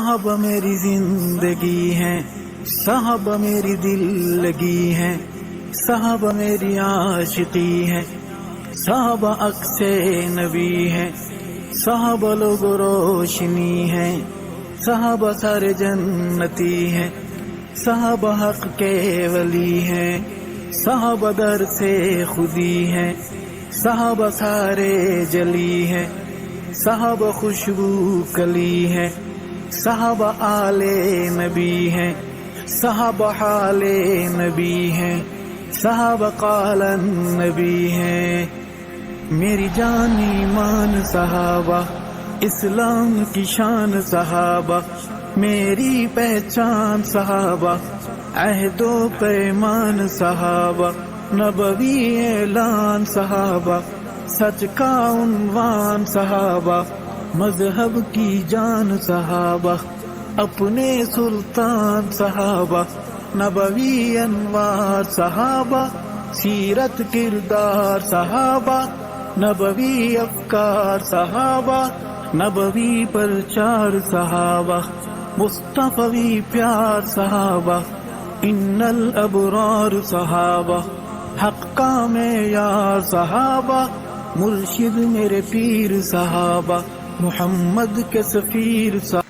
صحابہ میری زندگی ہیں، صحابہ میری دل لگی ہیں، صحابہ میری عاشقی ہیں، صحابہ عکس نبی ہیں، صحابہ لوگ روشنی ہیں، صحابہ سارے جنتی ہیں، صحابہ حق کے ولی ہیں، صحابہ در سے خودی ہیں، صحابہ سارے جلی ہیں، صحابہ خوشبو کلی ہیں، صحابہ آل نبی ہیں، صحابہ حال نبی ہیں، صحابہ قال نبی ہیں۔ میری جان ایمان صحابہ، اسلام کی شان صحابہ، میری پہچان صحابہ، عہد و پیمان صحابہ، نبوی اعلان صحابہ، سچ کا عنوان صحابہ، مذہب کی جان صحابہ، اپنے سلطان صحابہ، نبوی انوار صحابہ، سیرت کردار صحابہ، نبوی افکار صحابہ، نبوی پرچار صحابہ، مصطفی پیار صحابہ، ان الابرار صحابہ، حق کا معیار صحابہ، مرشد میرے پیر صحابہ، محمد کے سفیر صحابہ۔